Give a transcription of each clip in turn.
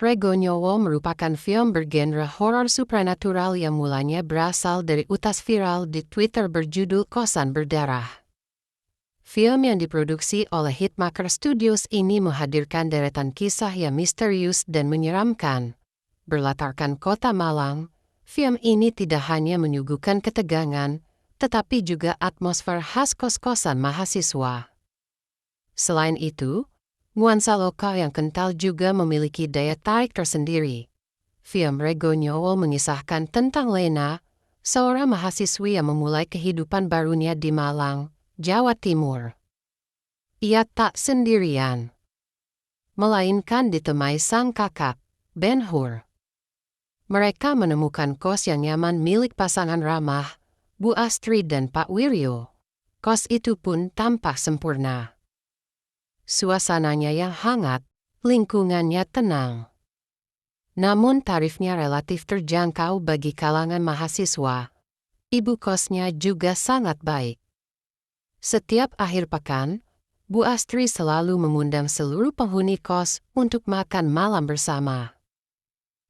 Regonyowo merupakan film bergenre horor supranatural yang mulanya berasal dari utas viral di Twitter berjudul Kosan Berdarah. Film yang diproduksi oleh Hitmaker Studios ini menghadirkan deretan kisah yang misterius dan menyeramkan. Berlatarkan kota Malang, film ini tidak hanya menyuguhkan ketegangan, tetapi juga atmosfer khas kos-kosan mahasiswa. Selain itu, nuansa lokal yang kental juga memiliki daya tarik tersendiri. Film Regonyowo mengisahkan tentang Lena, seorang mahasiswi yang memulai kehidupan barunya di Malang, Jawa Timur. Ia tak sendirian, melainkan ditemani sang kakak, Ben Hur. Mereka menemukan kos yang nyaman milik pasangan ramah, Bu Astri dan Pak Wiryo. Kos itu pun tampak sempurna. Suasananya yang hangat, lingkungannya tenang. Namun tarifnya relatif terjangkau bagi kalangan mahasiswa. Ibu kosnya juga sangat baik. Setiap akhir pekan, Bu Astri selalu mengundang seluruh penghuni kos untuk makan malam bersama.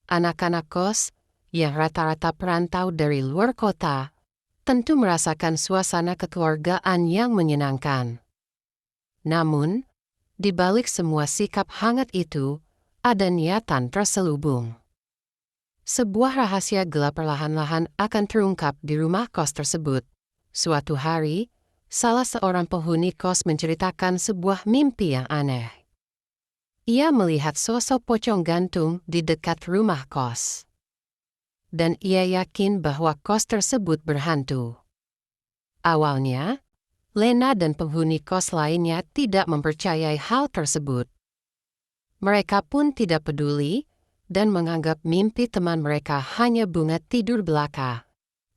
Anak-anak kos, yang rata-rata perantau dari luar kota, tentu merasakan suasana kekeluargaan yang menyenangkan. Namun, di balik semua sikap hangat itu, ada niatan terselubung. Sebuah rahasia gelap perlahan-lahan akan terungkap di rumah kos tersebut. Suatu hari, salah seorang penghuni kos menceritakan sebuah mimpi yang aneh. Ia melihat sosok pocong gantung di dekat rumah kos. Dan ia yakin bahwa kos tersebut berhantu. Awalnya, Lena dan penghuni kos lainnya tidak mempercayai hal tersebut. Mereka pun tidak peduli dan menganggap mimpi teman mereka hanya bunga tidur belaka.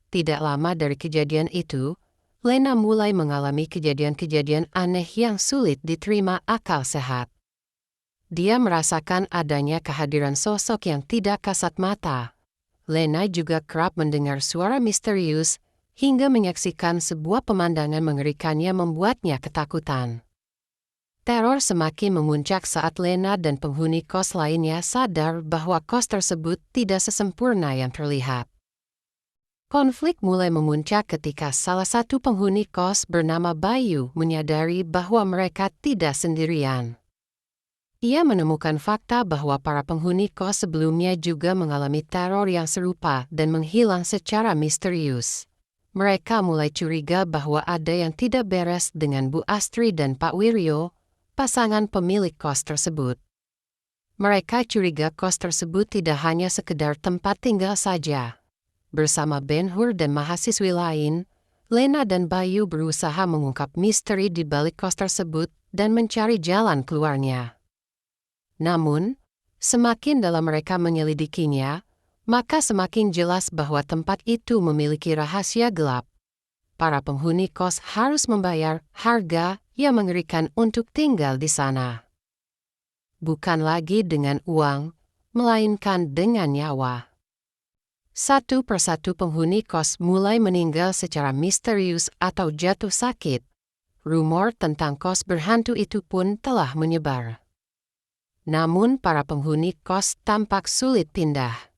Tidak lama dari kejadian itu, Lena mulai mengalami kejadian-kejadian aneh yang sulit diterima akal sehat. Dia merasakan adanya kehadiran sosok yang tidak kasat mata. Lena juga kerap mendengar suara misterius, hingga menyaksikan sebuah pemandangan mengerikan yang membuatnya ketakutan. Teror semakin memuncak saat Lena dan penghuni kos lainnya sadar bahwa kos tersebut tidak sesempurna yang terlihat. Konflik mulai memuncak ketika salah satu penghuni kos bernama Bayu menyadari bahwa mereka tidak sendirian. Ia menemukan fakta bahwa para penghuni kos sebelumnya juga mengalami teror yang serupa dan menghilang secara misterius. Mereka mulai curiga bahwa ada yang tidak beres dengan Bu Astri dan Pak Wiryo, pasangan pemilik kos tersebut. Mereka curiga kos tersebut tidak hanya sekedar tempat tinggal saja. Bersama Ben Hur dan mahasiswi lain, Lena dan Bayu berusaha mengungkap misteri di balik kos tersebut dan mencari jalan keluarnya. Namun, semakin dalam mereka menyelidikinya, maka semakin jelas bahwa tempat itu memiliki rahasia gelap. Para penghuni kos harus membayar harga yang mengerikan untuk tinggal di sana. Bukan lagi dengan uang, melainkan dengan nyawa. Satu persatu penghuni kos mulai meninggal secara misterius atau jatuh sakit. Rumor tentang kos berhantu itu pun telah menyebar. Namun para penghuni kos tampak sulit pindah.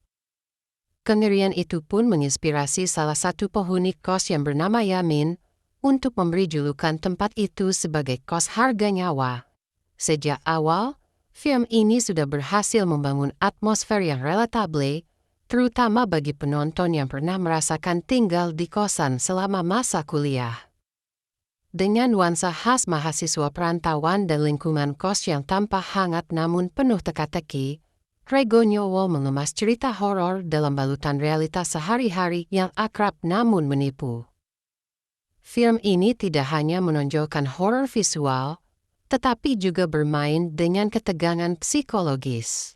Kengerian itu pun menginspirasi salah satu penghuni kos yang bernama Yamin untuk memberi julukan tempat itu sebagai kos harga nyawa. Sejak awal, film ini sudah berhasil membangun atmosfer yang relatable, terutama bagi penonton yang pernah merasakan tinggal di kosan selama masa kuliah. Dengan nuansa khas mahasiswa perantauan dan lingkungan kos yang tampak hangat namun penuh teka-teki, Regonyowo mengemas cerita horor dalam balutan realitas sehari-hari yang akrab namun menipu. Film ini tidak hanya menonjolkan horor visual, tetapi juga bermain dengan ketegangan psikologis.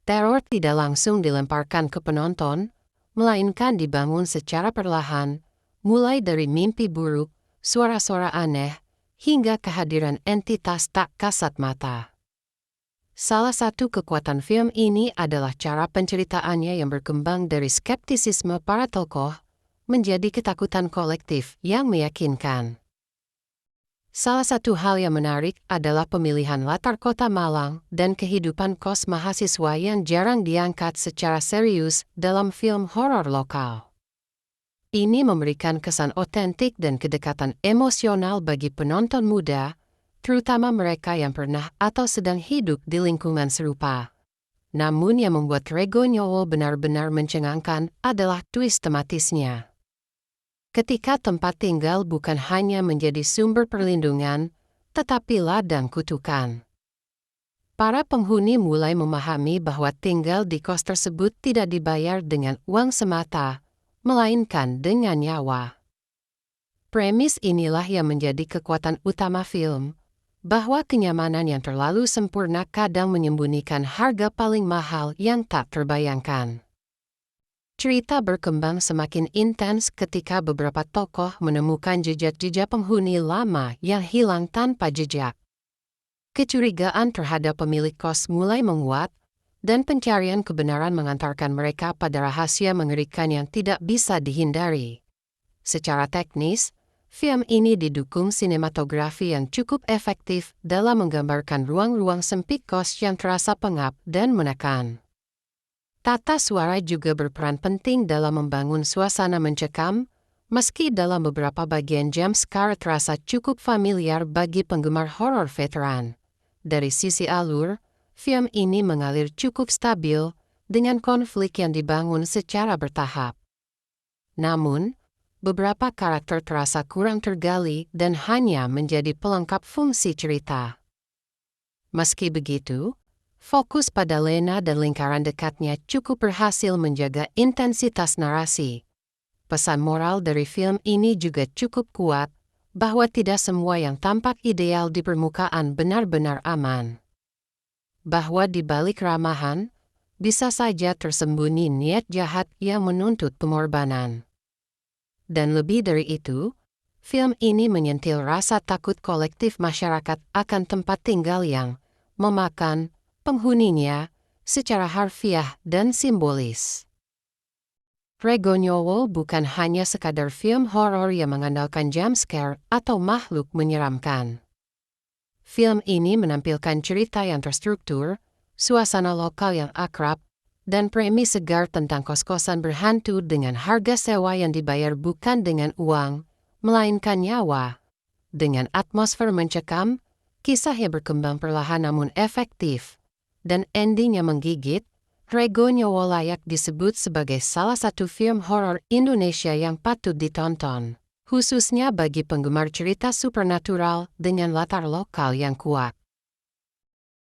Teror tidak langsung dilemparkan ke penonton, melainkan dibangun secara perlahan, mulai dari mimpi buruk, suara-suara aneh, hingga kehadiran entitas tak kasat mata. Salah satu kekuatan film ini adalah cara penceritaannya yang berkembang dari skeptisisme para tokoh menjadi ketakutan kolektif yang meyakinkan. Salah satu hal yang menarik adalah pemilihan latar kota Malang dan kehidupan kos mahasiswa yang jarang diangkat secara serius dalam film horor lokal. Ini memberikan kesan otentik dan kedekatan emosional bagi penonton muda, terutama mereka yang pernah atau sedang hidup di lingkungan serupa. Namun yang membuat Regonyowol benar-benar mencengangkan adalah twist tematisnya. Ketika tempat tinggal bukan hanya menjadi sumber perlindungan, tetapi ladang kutukan. Para penghuni mulai memahami bahwa tinggal di kos tersebut tidak dibayar dengan uang semata, melainkan dengan nyawa. Premis inilah yang menjadi kekuatan utama film, bahwa kenyamanan yang terlalu sempurna kadang menyembunyikan harga paling mahal yang tak terbayangkan. Cerita berkembang semakin intens ketika beberapa tokoh menemukan jejak-jejak penghuni lama yang hilang tanpa jejak. Kecurigaan terhadap pemilik kos mulai menguat, dan pencarian kebenaran mengantarkan mereka pada rahasia mengerikan yang tidak bisa dihindari. Secara teknis, film ini didukung sinematografi yang cukup efektif dalam menggambarkan ruang-ruang sempit kos yang terasa pengap dan menekan. Tata suara juga berperan penting dalam membangun suasana mencekam, meski dalam beberapa bagian jump scare terasa cukup familiar bagi penggemar horor veteran. Dari sisi alur, film ini mengalir cukup stabil, dengan konflik yang dibangun secara bertahap. Namun, beberapa karakter terasa kurang tergali dan hanya menjadi pelengkap fungsi cerita. Meski begitu, fokus pada Lena dan lingkaran dekatnya cukup berhasil menjaga intensitas narasi. Pesan moral dari film ini juga cukup kuat, bahwa tidak semua yang tampak ideal di permukaan benar-benar aman. Bahwa di balik ramahan, bisa saja tersembunyi niat jahat yang menuntut pengorbanan. Dan lebih dari itu, film ini menyentil rasa takut kolektif masyarakat akan tempat tinggal yang memakan penghuninya secara harfiah dan simbolis. Regonyowol bukan hanya sekadar film horor yang mengandalkan jump scare atau makhluk menyeramkan. Film ini menampilkan cerita yang terstruktur, suasana lokal yang akrab, dan premis segar tentang kos-kosan berhantu dengan harga sewa yang dibayar bukan dengan uang, melainkan nyawa. Dengan atmosfer mencekam, kisah yang berkembang perlahan namun efektif, dan ending yang menggigit, Regonyowol layak disebut sebagai salah satu film horor Indonesia yang patut ditonton, khususnya bagi penggemar cerita supernatural dengan latar lokal yang kuat.